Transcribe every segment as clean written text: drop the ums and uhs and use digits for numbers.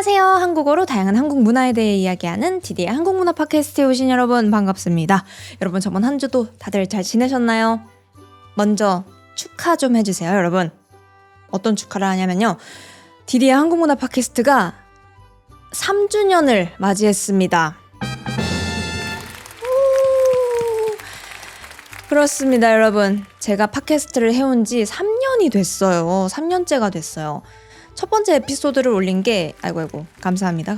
안녕하세요. 한국어로 다양한 한국 문화에 대해 이야기하는 디디의 한국문화 팟캐스트에 오신 여러분 반갑습니다. 여러분 저번 한 주도 다들 잘 지내셨나요? 먼저 축하 좀 해주세요, 여러분. 어떤 축하를 하냐면요. 디디의 한국문화 팟캐스트가 3주년을 맞이했습니다. 그렇습니다, 여러분. 제가 팟캐스트를 해온 지 3년이 됐어요. 3년째가 됐어요. 첫 번째 에피소드를 올린 게 아이고 감사합니다.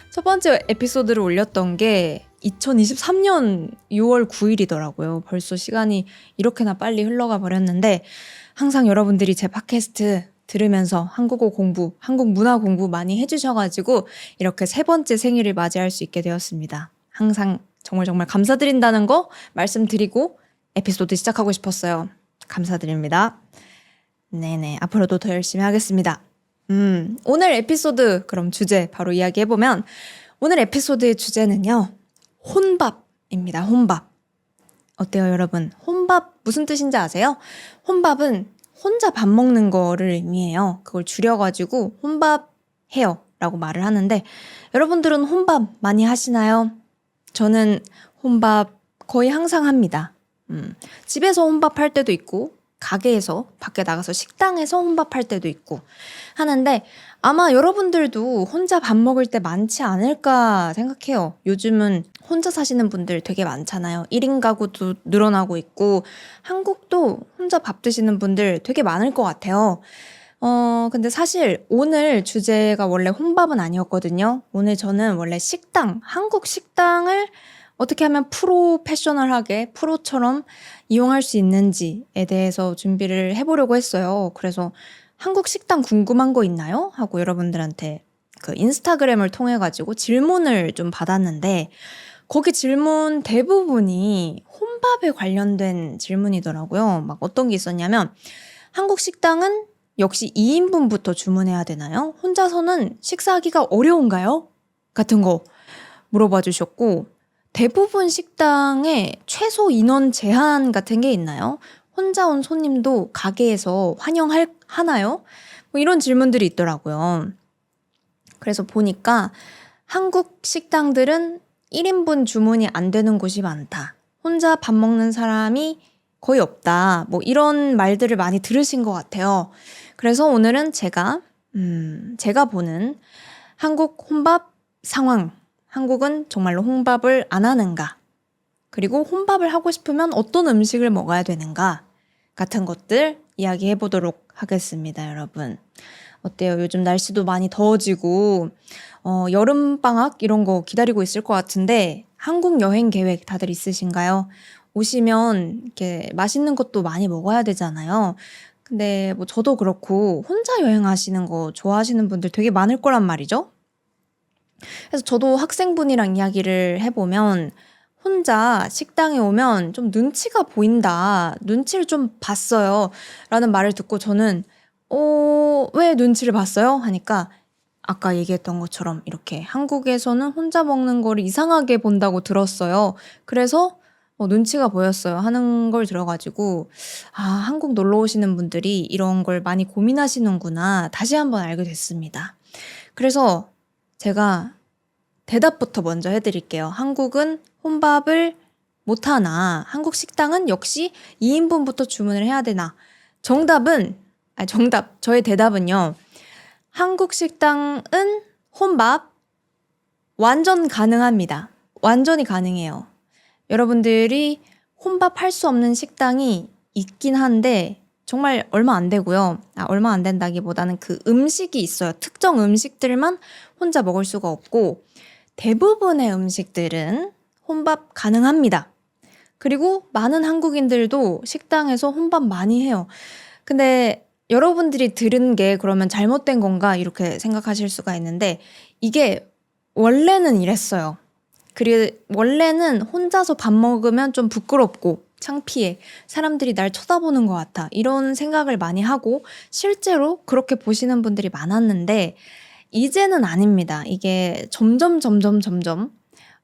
첫 번째 에피소드를 올렸던 게 2023년 6월 9일이더라고요. 벌써 시간이 이렇게나 빨리 흘러가 버렸는데 항상 여러분들이 제 팟캐스트 들으면서 한국어 공부, 한국 문화 공부 많이 해주셔가지고 이렇게 세 번째 생일을 맞이할 수 있게 되었습니다. 항상 정말 감사드린다는 거 말씀드리고 에피소드 시작하고 싶었어요. 감사드립니다. 네네, 앞으로도 더 열심히 하겠습니다. 오늘 에피소드 그럼 주제 바로 이야기해보면 오늘 에피소드의 주제는요. 혼밥입니다. 혼밥. 어때요, 여러분? 혼밥 무슨 뜻인지 아세요? 혼밥은 혼자 밥 먹는 거를 의미해요. 그걸 줄여가지고 혼밥해요 라고 말을 하는데 여러분들은 혼밥 많이 하시나요? 저는 혼밥 거의 항상 합니다. 집에서 혼밥할 때도 있고 가게에서 밖에 나가서 식당에서 혼밥할 때도 있고 하는데 아마 여러분들도 혼자 밥 먹을 때 많지 않을까 생각해요. 요즘은 혼자 사시는 분들 되게 많잖아요. 1인 가구도 늘어나고 있고 한국도 혼자 밥 드시는 분들 되게 많을 것 같아요. 근데 사실 오늘 주제가 원래 혼밥은 아니었거든요. 오늘 저는 원래 식당, 한국 식당을 어떻게 하면 프로페셔널하게 프로처럼 이용할 수 있는지에 대해서 준비를 해보려고 했어요. 그래서 한국 식당 궁금한 거 있나요? 하고 여러분들한테 그 인스타그램을 통해 가지고 질문을 좀 받았는데 거기 질문 대부분이 혼밥에 관련된 질문이더라고요. 막 어떤 게 있었냐면 한국 식당은 역시 2인분부터 주문해야 되나요? 혼자서는 식사하기가 어려운가요? 같은 거 물어봐 주셨고 대부분 식당에 최소 인원 제한 같은 게 있나요? 혼자 온 손님도 가게에서 하나요? 뭐 이런 질문들이 있더라고요. 그래서 보니까 한국 식당들은 1인분 주문이 안 되는 곳이 많다. 혼자 밥 먹는 사람이 거의 없다. 뭐 이런 말들을 많이 들으신 것 같아요. 그래서 오늘은 제가 보는 한국 혼밥 상황, 한국은 정말로 혼밥을 안 하는가? 그리고 혼밥을 하고 싶으면 어떤 음식을 먹어야 되는가? 같은 것들 이야기해 보도록 하겠습니다, 여러분. 어때요? 요즘 날씨도 많이 더워지고 여름방학 이런 거 기다리고 있을 것 같은데 한국 여행 계획 다들 있으신가요? 오시면 이렇게 맛있는 것도 많이 먹어야 되잖아요. 근데 뭐 저도 그렇고 혼자 여행하시는 거 좋아하시는 분들 되게 많을 거란 말이죠. 그래서 저도 학생분이랑 이야기를 해보면 혼자 식당에 오면 좀 눈치가 보인다. 눈치를 좀 봤어요. 라는 말을 듣고 저는 왜 눈치를 봤어요? 하니까 아까 얘기했던 것처럼 이렇게 한국에서는 혼자 먹는 거를 이상하게 본다고 들었어요. 그래서 눈치가 보였어요. 하는 걸 들어가지고 한국 놀러 오시는 분들이 이런 걸 많이 고민하시는구나. 다시 한번 알게 됐습니다. 그래서 제가 대답부터 먼저 해드릴게요. 한국은 혼밥을 못하나? 한국 식당은 역시 2인분부터 주문을 해야 되나? 저의 대답은요. 한국 식당은 혼밥 완전 가능합니다. 완전히 가능해요. 여러분들이 혼밥 할 수 없는 식당이 있긴 한데 정말 얼마 안 되고요. 얼마 안 된다기보다는 그 음식이 있어요. 특정 음식들만 혼자 먹을 수가 없고 대부분의 음식들은 혼밥 가능합니다. 그리고 많은 한국인들도 식당에서 혼밥 많이 해요. 근데 여러분들이 들은 게 그러면 잘못된 건가 이렇게 생각하실 수가 있는데 이게 원래는 이랬어요. 그리고 원래는 혼자서 밥 먹으면 좀 부끄럽고 창피해. 사람들이 날 쳐다보는 것 같아. 이런 생각을 많이 하고 실제로 그렇게 보시는 분들이 많았는데 이제는 아닙니다. 이게 점점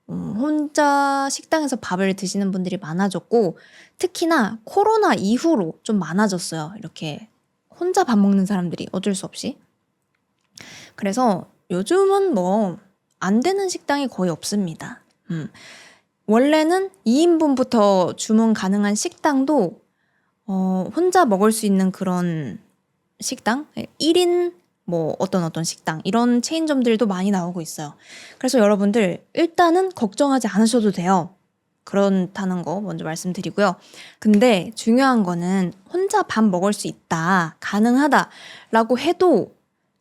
혼자 식당에서 밥을 드시는 분들이 많아졌고 특히나 코로나 이후로 좀 많아졌어요. 이렇게 혼자 밥 먹는 사람들이 어쩔 수 없이. 그래서 요즘은 뭐 안 되는 식당이 거의 없습니다. 원래는 2인분부터 주문 가능한 식당도 혼자 먹을 수 있는 그런 식당? 1인 뭐 어떤 식당 이런 체인점들도 많이 나오고 있어요. 그래서 여러분들 일단은 걱정하지 않으셔도 돼요. 그렇다는 거 먼저 말씀드리고요. 근데 중요한 거는 혼자 밥 먹을 수 있다, 가능하다라고 해도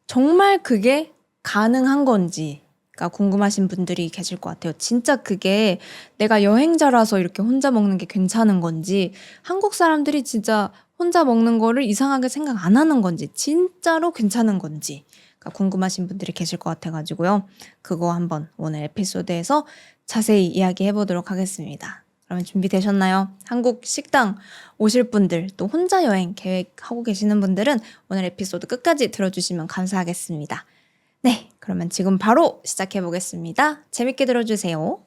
정말 그게 가능한 건지가 궁금하신 분들이 계실 것 같아요. 진짜 그게 내가 여행자라서 이렇게 혼자 먹는 게 괜찮은 건지, 한국 사람들이 진짜 혼자 먹는 거를 이상하게 생각 안 하는 건지, 진짜로 괜찮은 건지 궁금하신 분들이 계실 것 같아가지고요. 그거 한번 오늘 에피소드에서 자세히 이야기해 보도록 하겠습니다. 그러면 준비되셨나요? 한국 식당 오실 분들, 또 혼자 여행 계획하고 계시는 분들은 오늘 에피소드 끝까지 들어주시면 감사하겠습니다. 네, 그러면 지금 바로 시작해 보겠습니다. 재밌게 들어주세요.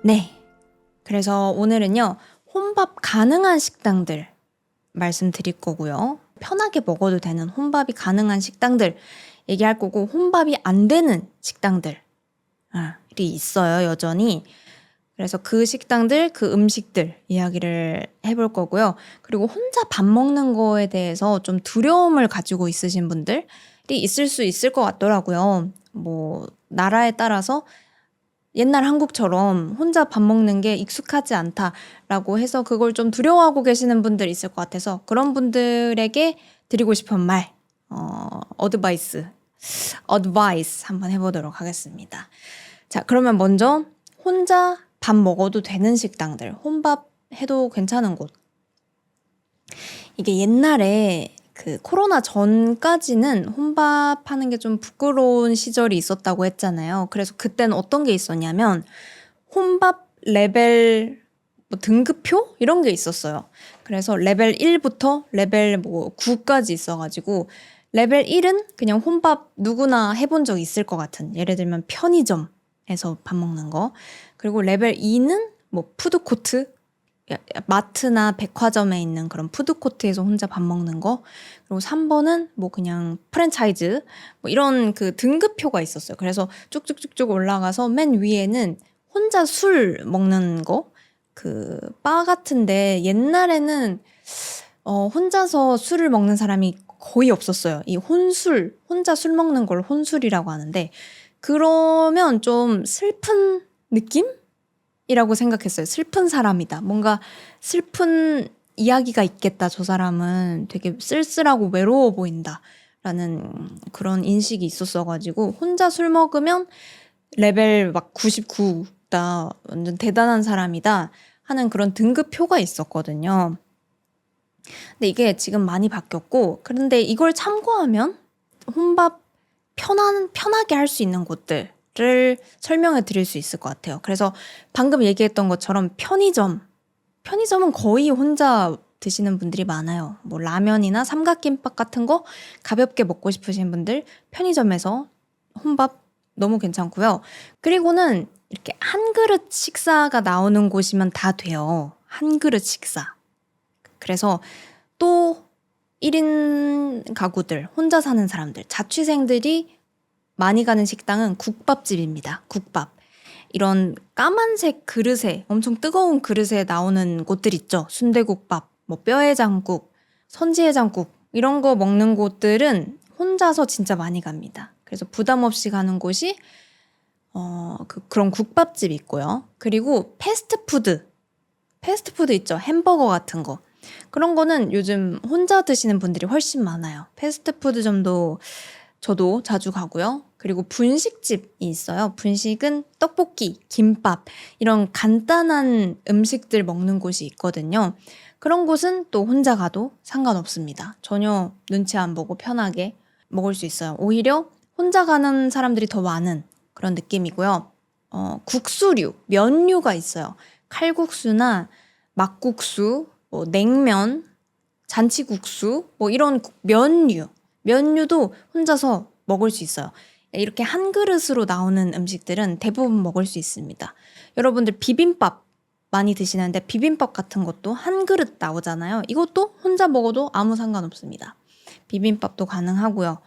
네, 그래서 오늘은요, 혼밥 가능한 식당들 말씀드릴 거고요. 편하게 먹어도 되는 혼밥이 가능한 식당들 얘기할 거고, 혼밥이 안 되는 식당들이 있어요, 여전히. 그래서 그 식당들, 그 음식들 이야기를 해볼 거고요. 그리고 혼자 밥 먹는 거에 대해서 좀 두려움을 가지고 있으신 분들이 있을 수 있을 것 같더라고요. 뭐 나라에 따라서 옛날 한국처럼 혼자 밥 먹는 게 익숙하지 않다라고 해서 그걸 좀 두려워하고 계시는 분들 있을 것 같아서, 그런 분들에게 드리고 싶은 말, 어드바이스 한번 해보도록 하겠습니다. 자, 그러면 먼저 혼자 밥 먹어도 되는 식당들, 혼밥 해도 괜찮은 곳. 이게 옛날에 그 코로나 전까지는 혼밥하는 게 좀 부끄러운 시절이 있었다고 했잖아요. 그래서 그때는 어떤 게 있었냐면 혼밥 레벨 뭐 등급표 이런 게 있었어요. 그래서 레벨 1부터 레벨 뭐 9까지 있어가지고, 레벨 1은 그냥 혼밥 누구나 해본 적 있을 것 같은, 예를 들면 편의점에서 밥 먹는 거. 그리고 레벨 2는 뭐 푸드코트, 마트나 백화점에 있는 그런 푸드코트에서 혼자 밥 먹는 거. 그리고 3번은 뭐 그냥 프랜차이즈 뭐 이런 그 등급표가 있었어요. 그래서 쭉쭉쭉쭉 올라가서 맨 위에는 혼자 술 먹는 거, 그 바 같은데 옛날에는 혼자서 술을 먹는 사람이 거의 없었어요. 이 혼술, 혼자 술 먹는 걸 혼술이라고 하는데, 그러면 좀 슬픈 느낌? 이라고 생각했어요. 슬픈 사람이다. 뭔가 슬픈 이야기가 있겠다. 저 사람은 되게 쓸쓸하고 외로워 보인다. 라는 그런 인식이 있었어가지고, 혼자 술 먹으면 레벨 막 99다. 완전 대단한 사람이다. 하는 그런 등급표가 있었거든요. 근데 이게 지금 많이 바뀌었고, 그런데 이걸 참고하면 혼밥 편하게 할 수 있는 곳들 를 설명해 드릴 수 있을 것 같아요. 그래서 방금 얘기했던 것처럼 편의점은 거의 혼자 드시는 분들이 많아요. 뭐 라면이나 삼각김밥 같은 거 가볍게 먹고 싶으신 분들 편의점에서 혼밥 너무 괜찮고요. 그리고는 이렇게 한 그릇 식사가 나오는 곳이면 다 돼요. 한 그릇 식사. 그래서 또 1인 가구들, 혼자 사는 사람들, 자취생들이 많이 가는 식당은 국밥집입니다. 국밥. 이런 까만색 그릇에, 엄청 뜨거운 그릇에 나오는 곳들 있죠. 순대국밥, 뭐 뼈해장국, 선지해장국 이런 거 먹는 곳들은 혼자서 진짜 많이 갑니다. 그래서 부담 없이 가는 곳이 그런 국밥집 있고요. 그리고 패스트푸드 있죠. 햄버거 같은 거. 그런 거는 요즘 혼자 드시는 분들이 훨씬 많아요. 패스트푸드점도 저도 자주 가고요. 그리고 분식집이 있어요. 분식은 떡볶이, 김밥 이런 간단한 음식들 먹는 곳이 있거든요. 그런 곳은 또 혼자 가도 상관없습니다. 전혀 눈치 안 보고 편하게 먹을 수 있어요. 오히려 혼자 가는 사람들이 더 많은 그런 느낌이고요. 국수류, 면류가 있어요. 칼국수나 막국수, 뭐 냉면, 잔치국수 뭐 이런 면류도 혼자서 먹을 수 있어요. 이렇게 한 그릇으로 나오는 음식들은 대부분 먹을 수 있습니다. 여러분들 비빔밥 많이 드시는데 비빔밥 같은 것도 한 그릇 나오잖아요. 이것도 혼자 먹어도 아무 상관없습니다. 비빔밥도 가능하고요.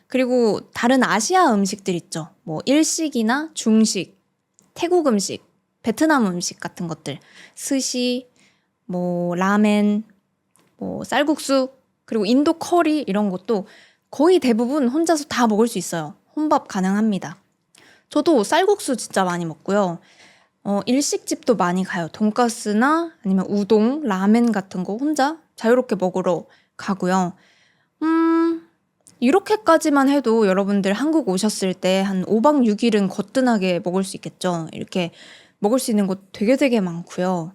그리고 다른 아시아 음식들 있죠. 뭐 일식이나 중식, 태국 음식, 베트남 음식 같은 것들, 스시, 뭐 라멘, 뭐 쌀국수, 그리고 인도 커리 이런 것도 거의 대부분 혼자서 다 먹을 수 있어요. 혼밥 가능합니다. 저도 쌀국수 진짜 많이 먹고요. 일식집도 많이 가요. 돈가스나 아니면 우동, 라멘 같은 거 혼자 자유롭게 먹으러 가고요. 이렇게까지만 해도 여러분들 한국 오셨을 때 한 5박 6일은 거뜬하게 먹을 수 있겠죠. 이렇게 먹을 수 있는 곳 되게 많고요.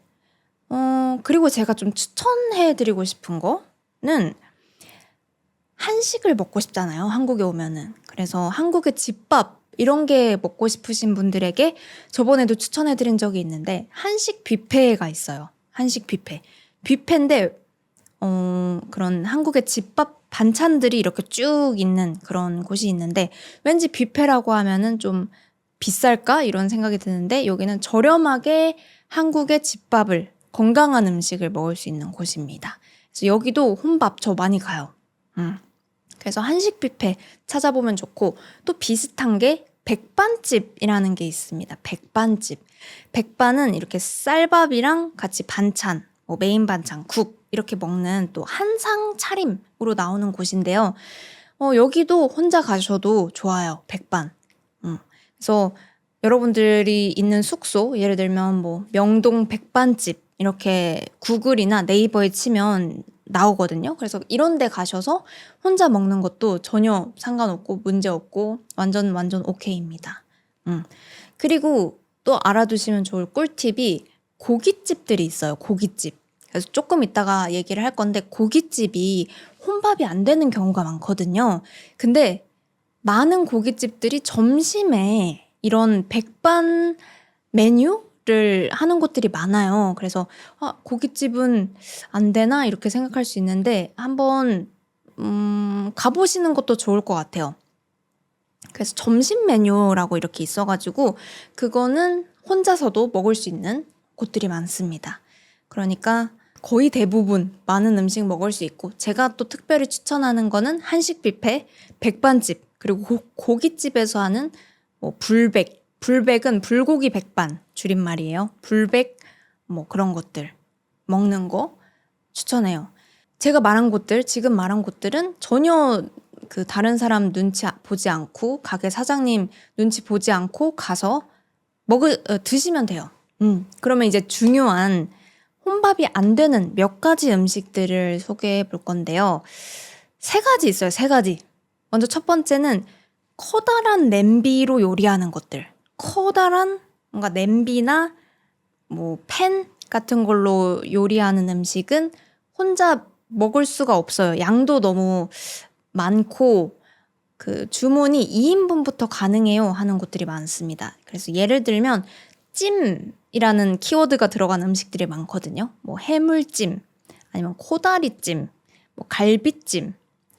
그리고 제가 좀 추천해드리고 싶은 거는 한식을 먹고 싶잖아요. 한국에 오면은. 그래서 한국의 집밥 이런 게 먹고 싶으신 분들에게 저번에도 추천해드린 적이 있는데 한식 뷔페가 있어요. 한식 뷔페. 뷔페인데 그런 한국의 집밥 반찬들이 이렇게 쭉 있는 그런 곳이 있는데 왠지 뷔페라고 하면은 좀 비쌀까? 이런 생각이 드는데 여기는 저렴하게 한국의 집밥을 건강한 음식을 먹을 수 있는 곳입니다. 그래서 여기도 혼밥 저 많이 가요. 그래서 한식 뷔페 찾아보면 좋고 또 비슷한 게 백반집이라는 게 있습니다. 백반집. 백반은 이렇게 쌀밥이랑 같이 반찬, 뭐 메인 반찬, 국 이렇게 먹는 또 한상 차림으로 나오는 곳인데요. 여기도 혼자 가셔도 좋아요. 백반. 그래서 여러분들이 있는 숙소, 예를 들면 뭐 명동 백반집 이렇게 구글이나 네이버에 치면 나오거든요. 그래서 이런 데 가셔서 혼자 먹는 것도 전혀 상관없고 문제없고 완전 오케이입니다. 그리고 또 알아두시면 좋을 꿀팁이 고깃집들이 있어요. 고깃집. 그래서 조금 이따가 얘기를 할 건데 고깃집이 혼밥이 안 되는 경우가 많거든요. 근데 많은 고깃집들이 점심에 이런 백반 메뉴를 하는 곳들이 많아요. 그래서 고깃집은 안 되나 이렇게 생각할 수 있는데 한번 가보시는 것도 좋을 것 같아요. 그래서 점심 메뉴라고 이렇게 있어가지고 그거는 혼자서도 먹을 수 있는 곳들이 많습니다. 그러니까 거의 대부분 많은 음식 먹을 수 있고 제가 또 특별히 추천하는 거는 한식 뷔페, 백반집 그리고 고깃집에서 하는 뭐 불백은 불고기 백반 줄임말이에요. 불백 뭐 그런 것들 먹는 거 추천해요. 제가 말한 곳들, 지금 말한 곳들은 전혀 그 다른 사람 눈치 보지 않고 가게 사장님 눈치 보지 않고 가서 드시면 돼요. 그러면 이제 중요한 혼밥이 안 되는 몇 가지 음식들을 소개해 볼 건데요. 3가지 있어요. 3가지. 먼저 첫 번째는 커다란 냄비로 요리하는 것들. 커다란 뭔가 냄비나 뭐 팬 같은 걸로 요리하는 음식은 혼자 먹을 수가 없어요. 양도 너무 많고 그 주문이 2인분부터 가능해요 하는 곳들이 많습니다. 그래서 예를 들면 찜이라는 키워드가 들어간 음식들이 많거든요. 뭐 해물찜, 아니면 코다리찜, 뭐 갈비찜,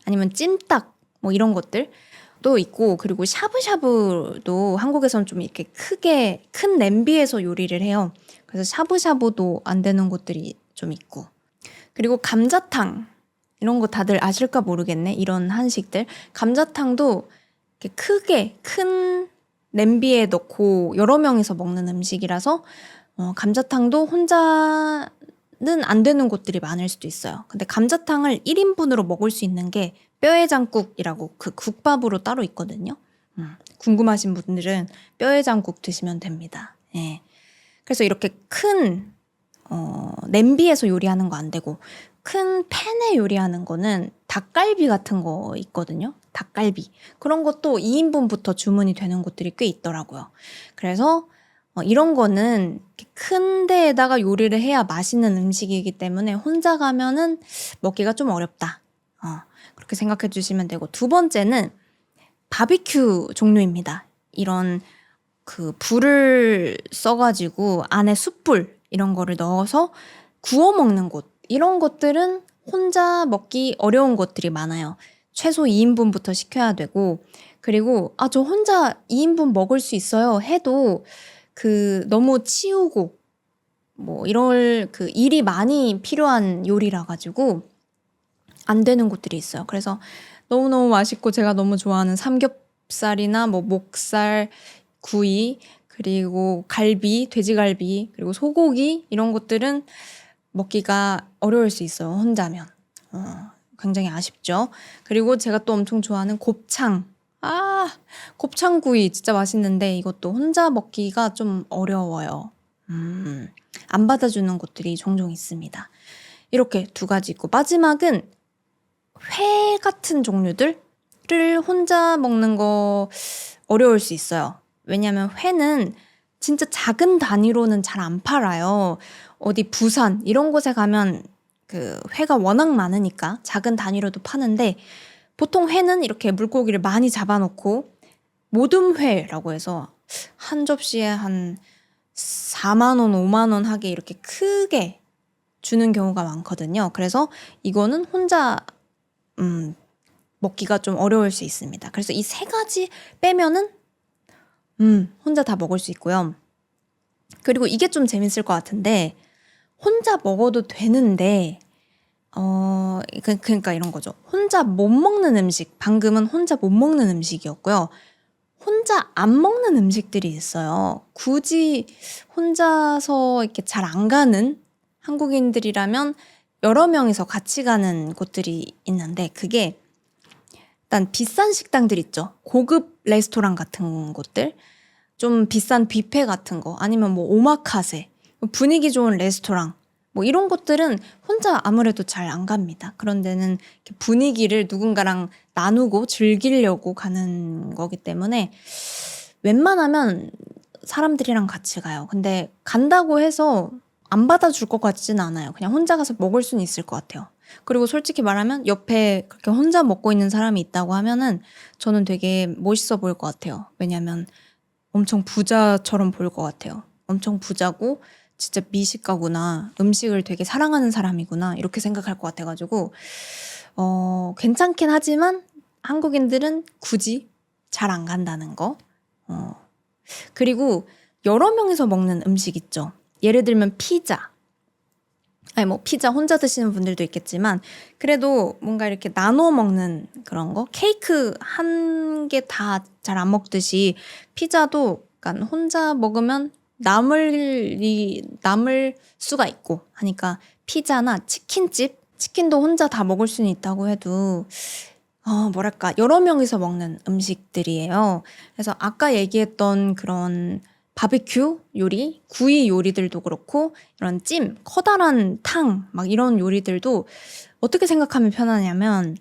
아니면 찜닭 뭐 이런 것들도 있고 그리고 샤브샤브도 한국에서는 좀 이렇게 크게 큰 냄비에서 요리를 해요. 그래서 샤브샤브도 안 되는 곳들이 좀 있고 그리고 감자탕 이런 거 다들 아실까 모르겠네. 이런 한식들. 감자탕도 이렇게 크게 큰 냄비에 넣고 여러 명이서 먹는 음식이라서 감자탕도 혼자는 안 되는 곳들이 많을 수도 있어요. 근데 감자탕을 1인분으로 먹을 수 있는 게 뼈해장국이라고 그 국밥으로 따로 있거든요. 궁금하신 분들은 뼈해장국 드시면 됩니다. 예. 그래서 이렇게 큰 냄비에서 요리하는 거 안 되고 큰 팬에 요리하는 거는 닭갈비 같은 거 있거든요. 닭갈비. 그런 것도 2인분부터 주문이 되는 곳들이 꽤 있더라고요. 그래서 이런 거는 큰 데에다가 요리를 해야 맛있는 음식이기 때문에 혼자 가면은 먹기가 좀 어렵다. 그렇게 생각해 주시면 되고 두 번째는 바비큐 종류입니다. 이런 그 불을 써가지고 안에 숯불 이런 거를 넣어서 구워 먹는 곳 이런 것들은 혼자 먹기 어려운 것들이 많아요. 최소 2인분부터 시켜야 되고 그리고 저 혼자 2인분 먹을 수 있어요 해도 그 너무 치우고 뭐 이럴 그 일이 많이 필요한 요리라 가지고 안 되는 곳들이 있어요. 그래서 너무너무 맛있고 제가 너무 좋아하는 삼겹살이나 뭐 목살, 구이, 그리고 갈비, 돼지갈비, 그리고 소고기 이런 것들은 먹기가 어려울 수 있어요. 혼자면. 굉장히 아쉽죠. 그리고 제가 또 엄청 좋아하는 곱창. 곱창구이 진짜 맛있는데 이것도 혼자 먹기가 좀 어려워요. 안 받아주는 곳들이 종종 있습니다. 이렇게 두 가지 있고 마지막은 회 같은 종류들을 혼자 먹는 거 어려울 수 있어요. 왜냐면 회는 진짜 작은 단위로는 잘 안 팔아요. 어디 부산 이런 곳에 가면 그 회가 워낙 많으니까 작은 단위로도 파는데 보통 회는 이렇게 물고기를 많이 잡아놓고 모듬회라고 해서 한 접시에 한 4만 원, 5만 원 하게 이렇게 크게 주는 경우가 많거든요. 그래서 이거는 혼자 먹기가 좀 어려울 수 있습니다. 그래서 이 세 가지 빼면은 혼자 다 먹을 수 있고요. 그리고 이게 좀 재밌을 것 같은데 혼자 먹어도 되는데 그러니까 이런 거죠. 혼자 못 먹는 음식, 방금은 혼자 못 먹는 음식이었고요. 혼자 안 먹는 음식들이 있어요. 굳이 혼자서 이렇게 잘 안 가는 한국인들이라면 여러 명이서 같이 가는 곳들이 있는데 그게 일단 비싼 식당들 있죠. 고급 레스토랑 같은 곳들, 좀 비싼 뷔페 같은 거, 아니면 뭐 오마카세, 분위기 좋은 레스토랑 뭐 이런 곳들은 혼자 아무래도 잘 안 갑니다. 그런 데는 이렇게 분위기를 누군가랑 나누고 즐기려고 가는 거기 때문에 웬만하면 사람들이랑 같이 가요. 근데 간다고 해서 안 받아줄 것 같지는 않아요. 그냥 혼자 가서 먹을 수는 있을 것 같아요. 그리고 솔직히 말하면 옆에 그렇게 혼자 먹고 있는 사람이 있다고 하면은 저는 되게 멋있어 보일 것 같아요. 왜냐면 엄청 부자처럼 보일 것 같아요. 엄청 부자고 진짜 미식가구나, 음식을 되게 사랑하는 사람이구나 이렇게 생각할 것 같아가지고 괜찮긴 하지만 한국인들은 굳이 잘 안 간다는 거. 그리고 여러 명이서 먹는 음식 있죠. 예를 들면 피자. 아니 뭐 피자 혼자 드시는 분들도 있겠지만 그래도 뭔가 이렇게 나눠 먹는 그런 거, 케이크 한 개 다 잘 안 먹듯이 피자도 약간 혼자 먹으면 남을 수가 있고 하니까 피자나 치킨집, 치킨도 혼자 다 먹을 수는 있다고 해도 뭐랄까 여러 명이서 먹는 음식들이에요. 그래서 아까 얘기했던 그런 바비큐 요리, 구이 요리들도 그렇고 이런 찜, 커다란 탕 막 이런 요리들도 어떻게 생각하면 편하냐면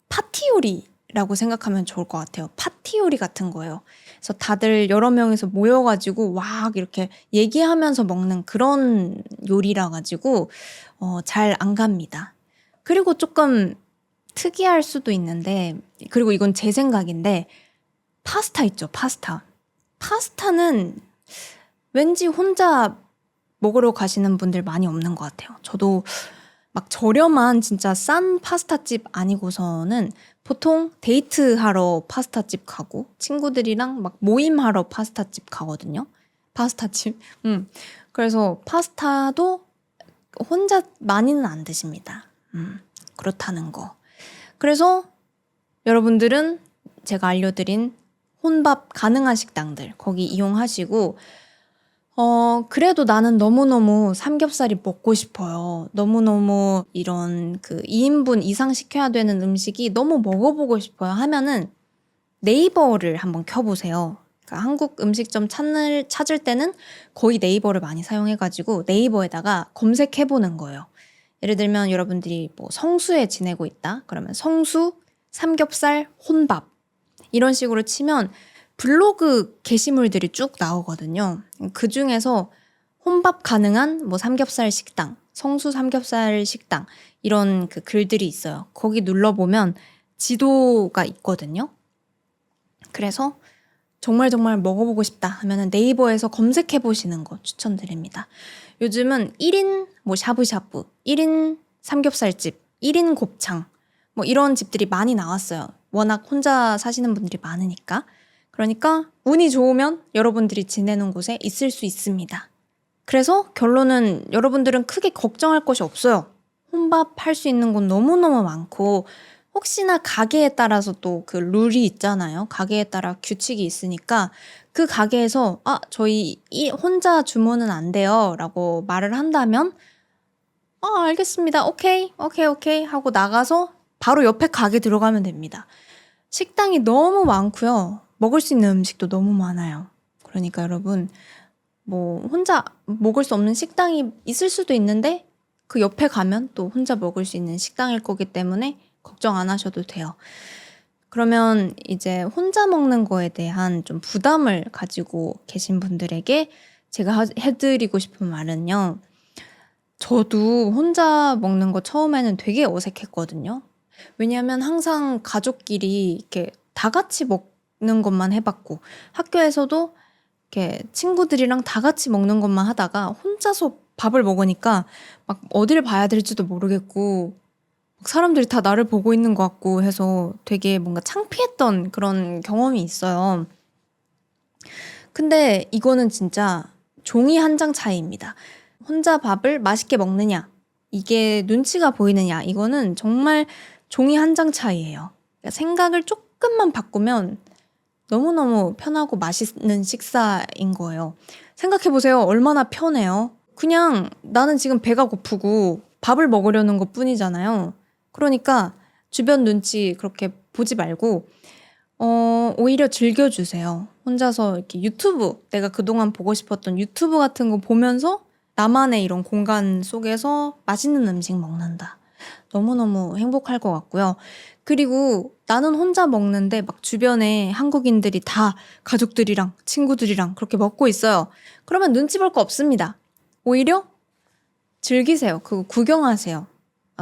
파티 요리라고 생각하면 좋을 것 같아요. 파티 요리 같은 거예요. 그래서 다들 여러 명이서 모여가지고 막 이렇게 얘기하면서 먹는 그런 요리라 가지고 잘 안 갑니다. 그리고 조금 특이할 수도 있는데 그리고 이건 제 생각인데 파스타 있죠, 파스타. 파스타는 왠지 혼자 먹으러 가시는 분들 많이 없는 것 같아요. 저도 막 저렴한 진짜 싼 파스타집 아니고서는 보통 데이트하러 파스타집 가고 친구들이랑 막 모임하러 파스타집 가거든요. 파스타집. 그래서 파스타도 혼자 많이는 안 드십니다. 그렇다는 거. 그래서 여러분들은 제가 알려드린 혼밥 가능한 식당들 거기 이용하시고 그래도 나는 너무너무 삼겹살이 먹고 싶어요. 너무너무 이런 그 2인분 이상 시켜야 되는 음식이 너무 먹어보고 싶어요 하면은 네이버를 한번 켜보세요. 그러니까 한국 음식점 찾을 때는 거의 네이버를 많이 사용해가지고 네이버에다가 검색해보는 거예요. 예를 들면 여러분들이 뭐 성수에 지내고 있다? 그러면 성수 삼겹살 혼밥 이런 식으로 치면 블로그 게시물들이 쭉 나오거든요. 그 중에서 혼밥 가능한 뭐 삼겹살 식당, 성수 삼겹살 식당 이런 그 글들이 있어요. 거기 눌러보면 지도가 있거든요. 그래서 정말 먹어보고 싶다 하면은 네이버에서 검색해 보시는 거 추천드립니다. 요즘은 1인 뭐 샤브샤브, 1인 삼겹살집, 1인 곱창 뭐 이런 집들이 많이 나왔어요. 워낙 혼자 사시는 분들이 많으니까. 그러니까 운이 좋으면 여러분들이 지내는 곳에 있을 수 있습니다. 그래서 결론은 여러분들은 크게 걱정할 것이 없어요. 혼밥 할 수 있는 곳 너무너무 많고 혹시나 가게에 따라서 또 그 룰이 있잖아요. 가게에 따라 규칙이 있으니까 그 가게에서 저희 혼자 주문은 안 돼요 라고 말을 한다면 알겠습니다. 오케이 하고 나가서 바로 옆에 가게 들어가면 됩니다. 식당이 너무 많고요. 먹을 수 있는 음식도 너무 많아요. 그러니까 여러분 혼자 먹을 수 없는 식당이 있을 수도 있는데 그 옆에 가면 또 혼자 먹을 수 있는 식당일 거기 때문에 걱정 안 하셔도 돼요. 그러면 이제 혼자 먹는 거에 대한 좀 부담을 가지고 계신 분들에게 제가 해드리고 싶은 말은요. 저도 혼자 먹는 거 처음에는 되게 어색했거든요. 왜냐하면 항상 가족끼리 이렇게 다 같이 먹는 것만 해봤고 학교에서도 이렇게 친구들이랑 다 같이 먹는 것만 하다가 혼자서 밥을 먹으니까 막 어디를 봐야 될지도 모르겠고 사람들이 다 나를 보고 있는 것 같고 해서 되게 뭔가 창피했던 그런 경험이 있어요. 근데 이거는 진짜 종이 한 장 차이입니다. 혼자 밥을 맛있게 먹느냐, 이게 눈치가 보이느냐, 이거는 정말 종이 한 장 차이예요. 그러니까 생각을 조금만 바꾸면 너무너무 편하고 맛있는 식사인 거예요. 생각해보세요. 얼마나 편해요. 그냥 나는 지금 배가 고프고 밥을 먹으려는 것 뿐이잖아요. 그러니까 주변 눈치 그렇게 보지 말고 오히려 즐겨주세요. 혼자서 이렇게 유튜브, 내가 그동안 보고 싶었던 유튜브 같은 거 보면서 나만의 이런 공간 속에서 맛있는 음식 먹는다. 너무너무 행복할 것 같고요. 그리고 나는 혼자 먹는데 막 주변에 한국인들이 다 가족들이랑 친구들이랑 그렇게 먹고 있어요. 그러면 눈치 볼 거 없습니다. 오히려 즐기세요. 그거 구경하세요.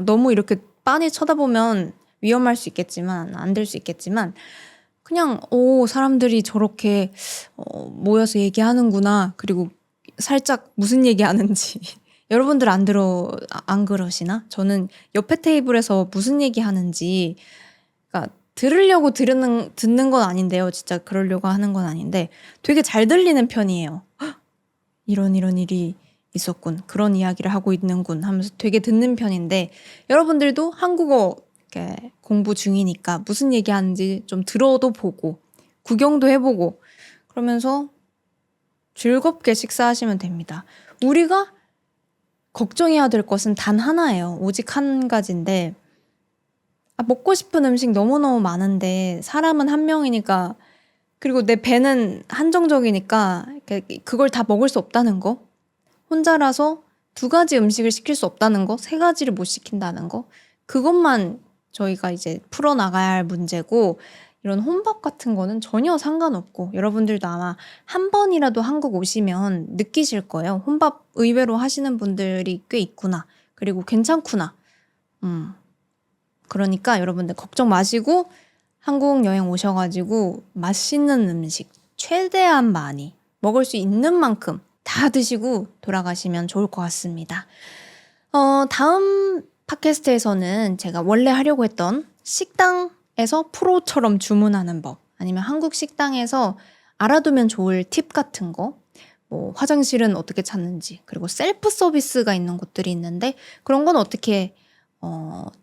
너무 이렇게 빤히 쳐다보면 위험할 수 있겠지만, 안 될 수 있겠지만 그냥 사람들이 저렇게 모여서 얘기하는구나. 그리고 살짝 무슨 얘기하는지 여러분들 안 그러시나? 저는 옆에 테이블에서 무슨 얘기하는지 그러니까 들으려고 듣는 건 아닌데요. 진짜 그러려고 하는 건 아닌데 되게 잘 들리는 편이에요. 이런 일이 있었군. 그런 이야기를 하고 있는군 하면서 되게 듣는 편인데 여러분들도 한국어 이렇게 공부 중이니까 무슨 얘기하는지 좀 들어도 보고 구경도 해보고 그러면서 즐겁게 식사하시면 됩니다. 우리가 걱정해야 될 것은 단 하나예요. 오직 한 가지인데 먹고 싶은 음식 너무너무 많은데 사람은 한 명이니까 그리고 내 배는 한정적이니까 그걸 다 먹을 수 없다는 거. 혼자라서 2가지 음식을 시킬 수 없다는 거, 3가지를 못 시킨다는 거. 그것만 저희가 이제 풀어나가야 할 문제고 이런 혼밥 같은 거는 전혀 상관없고 여러분들도 아마 한 번이라도 한국 오시면 느끼실 거예요. 혼밥 의외로 하시는 분들이 꽤 있구나. 그리고 괜찮구나. 그러니까 여러분들 걱정 마시고 한국 여행 오셔가지고 맛있는 음식 최대한 많이 먹을 수 있는 만큼 다 드시고 돌아가시면 좋을 것 같습니다. 다음 팟캐스트에서는 제가 원래 하려고 했던 식당에서 프로처럼 주문하는 법 아니면 한국 식당에서 알아두면 좋을 팁 같은 거 화장실은 어떻게 찾는지 그리고 셀프 서비스가 있는 곳들이 있는데 그런 건 어떻게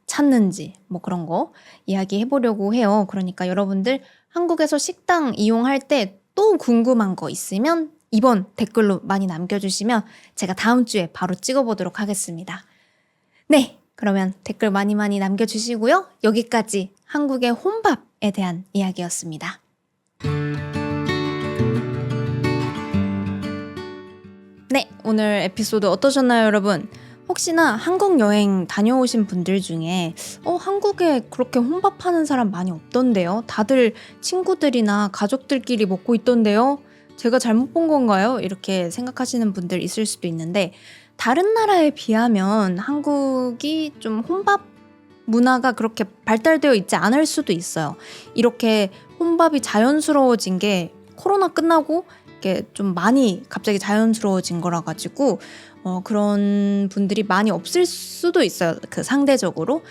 찾는지 그런 거 이야기해 보려고 해요. 그러니까 여러분들 한국에서 식당 이용할 때 또 궁금한 거 있으면 이번 댓글로 많이 남겨주시면 제가 다음 주에 바로 찍어보도록 하겠습니다. 네, 그러면 댓글 많이 남겨주시고요. 여기까지 한국의 혼밥에 대한 이야기였습니다. 네, 오늘 에피소드 어떠셨나요, 여러분? 혹시나 한국 여행 다녀오신 분들 중에 한국에 그렇게 혼밥하는 사람 많이 없던데요? 다들 친구들이나 가족들끼리 먹고 있던데요? 제가 잘못 본 건가요? 이렇게 생각하시는 분들 있을 수도 있는데 다른 나라에 비하면 한국이 좀 혼밥 문화가 그렇게 발달되어 있지 않을 수도 있어요. 이렇게 혼밥이 자연스러워진 게 코로나 끝나고 이렇게 좀 많이 갑자기 자연스러워진 거라 가지고 그런 분들이 많이 없을 수도 있어요. 그 상대적으로.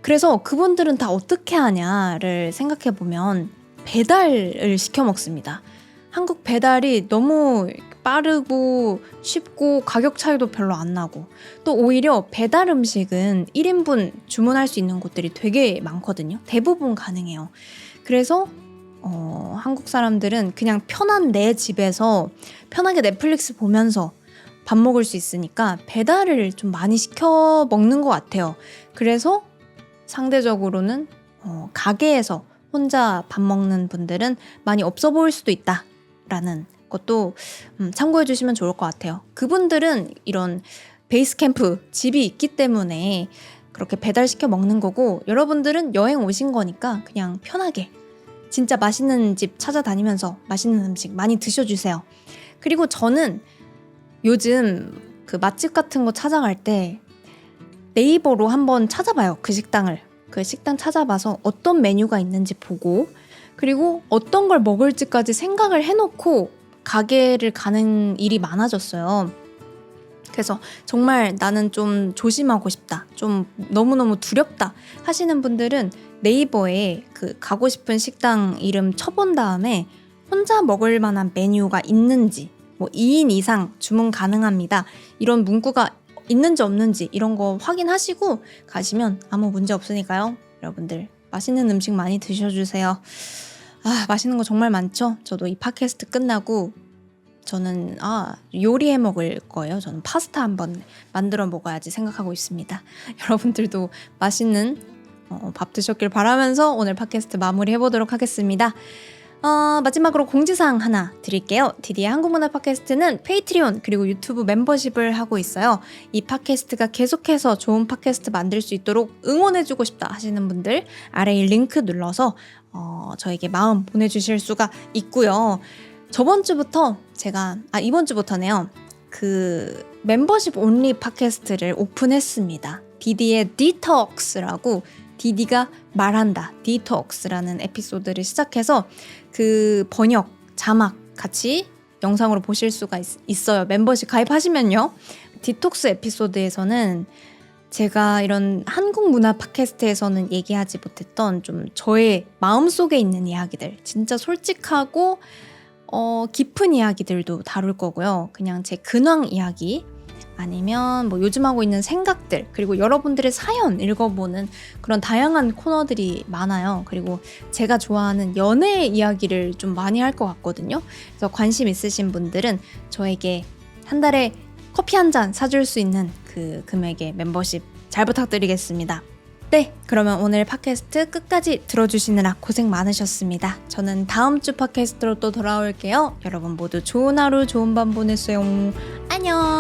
그래서 그분들은 다 어떻게 하냐를 생각해 보면 배달을 시켜 먹습니다. 한국 배달이 너무 빠르고 쉽고 가격 차이도 별로 안 나고, 또 오히려 배달 음식은 1인분 주문할 수 있는 곳들이 되게 많거든요. 대부분 가능해요. 그래서 한국 사람들은 그냥 편한 내 집에서 편하게 넷플릭스 보면서 밥 먹을 수 있으니까 배달을 좀 많이 시켜 먹는 것 같아요. 그래서 상대적으로는 가게에서 혼자 밥 먹는 분들은 많이 없어 보일 수도 있다라는 것도 참고해 주시면 좋을 것 같아요. 그분들은 이런 베이스 캠프 집이 있기 때문에 그렇게 배달시켜 먹는 거고, 여러분들은 여행 오신 거니까 그냥 편하게 진짜 맛있는 집 찾아다니면서 맛있는 음식 많이 드셔주세요. 그리고 저는 요즘 그 맛집 같은 거 찾아갈 때 네이버로 한번 찾아봐요. 그 식당을. 그 식당 찾아봐서 어떤 메뉴가 있는지 보고, 그리고 어떤 걸 먹을지까지 생각을 해놓고 가게를 가는 일이 많아졌어요. 그래서 정말 나는 좀 조심하고 싶다, 좀 너무너무 두렵다 하시는 분들은 네이버에 그 가고 싶은 식당 이름 쳐본 다음에 혼자 먹을 만한 메뉴가 있는지, 뭐 2인 이상 주문 가능합니다, 이런 문구가 있는지 없는지 이런 거 확인하시고 가시면 아무 문제 없으니까요. 여러분들 맛있는 음식 많이 드셔주세요. 맛있는 거 정말 많죠? 저도 이 팟캐스트 끝나고 저는 요리해 먹을 거예요. 저는 파스타 한번 만들어 먹어야지 생각하고 있습니다. 여러분들도 맛있는 밥 드셨길 바라면서 오늘 팟캐스트 마무리 해보도록 하겠습니다. 마지막으로 공지사항 하나 드릴게요. 디디의 한국문화 팟캐스트는 페이트리온 그리고 유튜브 멤버십을 하고 있어요. 이 팟캐스트가 계속해서 좋은 팟캐스트 만들 수 있도록 응원해주고 싶다 하시는 분들 아래에 링크 눌러서 저에게 마음 보내주실 수가 있고요. 저번 주부터 이번 주부터네요. 그 멤버십 온리 팟캐스트를 오픈했습니다. 디디의 디톡스라고, 디디가 말한다, 디톡스라는 에피소드를 시작해서 그 번역, 자막 같이 영상으로 보실 수가 있어요. 멤버십 가입하시면요. 디톡스 에피소드에서는 제가 이런 한국 문화 팟캐스트에서는 얘기하지 못했던 좀 저의 마음속에 있는 이야기들, 진짜 솔직하고 깊은 이야기들도 다룰 거고요. 그냥 제 근황 이야기, 아니면 뭐 요즘 하고 있는 생각들, 그리고 여러분들의 사연 읽어보는 그런 다양한 코너들이 많아요. 그리고 제가 좋아하는 연애 이야기를 좀 많이 할 것 같거든요. 그래서 관심 있으신 분들은 저에게 한 달에 커피 한 잔 사줄 수 있는 그 금액의 멤버십 잘 부탁드리겠습니다. 네, 그러면 오늘 팟캐스트 끝까지 들어주시느라 고생 많으셨습니다. 저는 다음 주 팟캐스트로 또 돌아올게요. 여러분 모두 좋은 하루, 좋은 밤 보내세요. 안녕.